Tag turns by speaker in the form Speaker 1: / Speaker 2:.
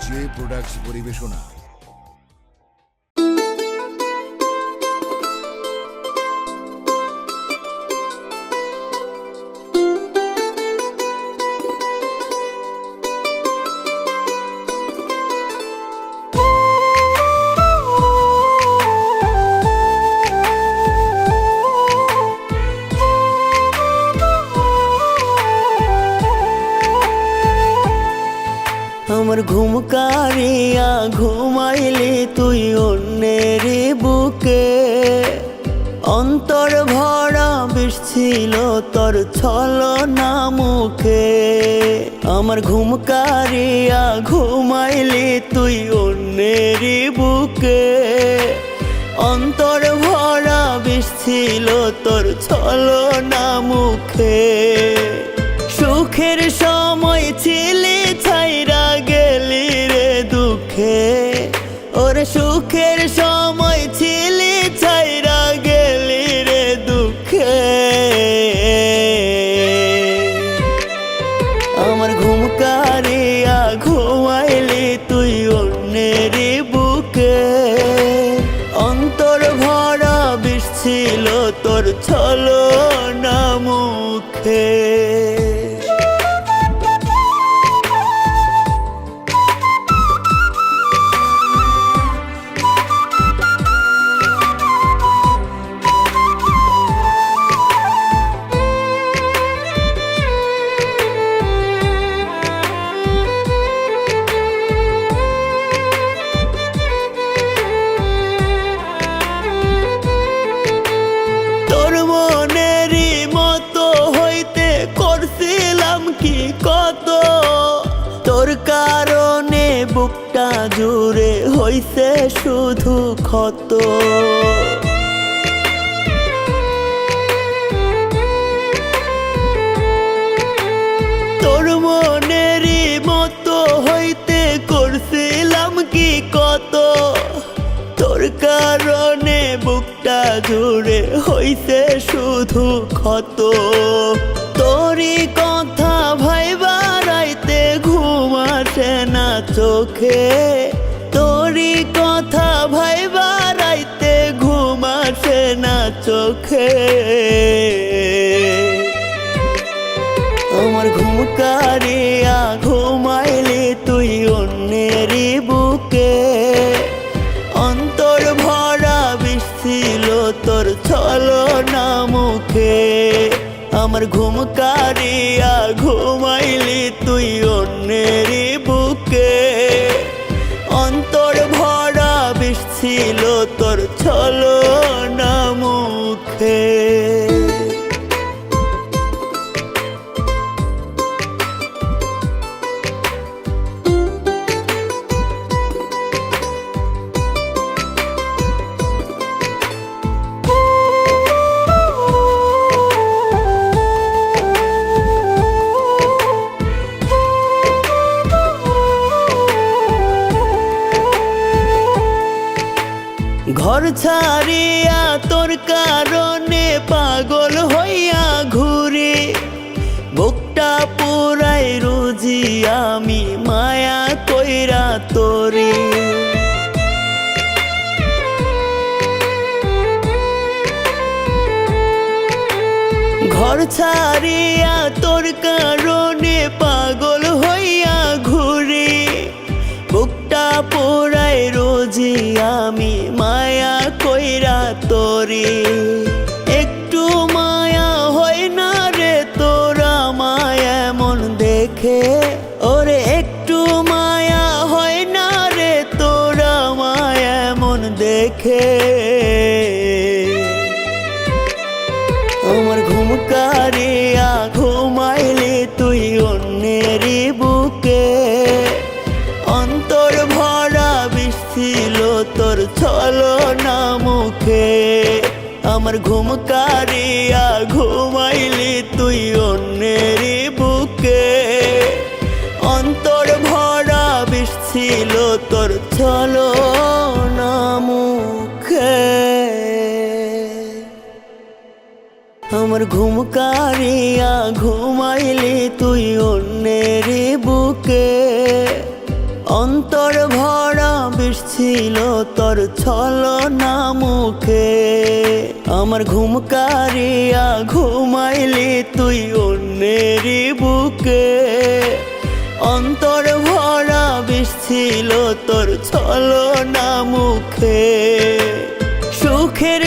Speaker 1: J products পরিবেশনা।
Speaker 2: আমার ঘুম কারিয়া ঘুমাইলি তুই অন্যের বুকে, অন্তর ভরা বিষ ছিল তোর ছলনা মুখে। আমার ঘুম কারিয়া ঘুমাইলি তুই অন্যের বুকে, অন্তর ভরা বিষ ছিল তোর ছলনা মুখে। সুখের সময় ছিলি ছাইরা গেলি রে দুঃখে, ওরে সুখের সময় ছিলি ছাইরা গেলি রে দুঃখে। আমার ঘুম কারিয়া ঘুমাইলি তুই অন্যের বুকে, অন্তর ভরা বিষ ছিল তোর ছলনা মুখে। কত তোর কারণে বুকটা জুড়ে হইছে শুধু ক্ষত। তোর মনেরই মতো হইতে করছিলাম কি কত, তোর কারণে বুকটা জুড়ে হইছে শুধু ক্ষত। তোরই কথা ভাইবা রাইতে ঘুম আসে না চোখে, তোরই কথা ভাইবা রাইতে ঘুম আসে না চোখে। আমার ঘুম কারিয়া ঘুমাইলি তুই অন্যের বুকে, অন্তর ভরা বিষ ছিল তোর ছলনা মুখে। আমার ঘুম কারিয়া ঘুমাইলি তুই অন্যের বুকে, অন্তর ভরা বিষ ছিল তোর ছলনা মুখে। ঘর ছাড়িয়া তোর কারণে পাগল হইয়া ঘুরি, বুকটা পুরাই রুজি আমি মায়া কইরা তোরি। ঘর ছাড়িয়া তোর কারণে পাগল হইয়া ঘুরি, বুকটা পুরাই রোজি আমি মায়া কইরা তোরি। একটু মায়া হয় না রে তোরা মায়া মন দেখে, ওরে একটু মায়া হয় না রে তোরা মায়া মন দেখে। আমার ঘুম কারিয়া ঘুমাইলি তুই অন্যের বুকে, অন্তর ভরা বিষ ছিল তোর ছলনা মুখে। আমার ঘুম কারিয়া ঘুমাইলি তুই অন্যের বুকে, অন্তর ভরা বিষ ছিল তোর ছলনা মুখে। আমার ঘুম কারিয়া ঘুমাইলি তুই অন্যের বুকে, অন্তর ভরা বিষ ছিল তোর ছলনা মুখে। আমার ঘুম কারিয়া ঘুমাইলি তুই অন্যেরই বুকে। অন্তর ভরা বিষ ছিল তোর ছলনা মুখে। সুখের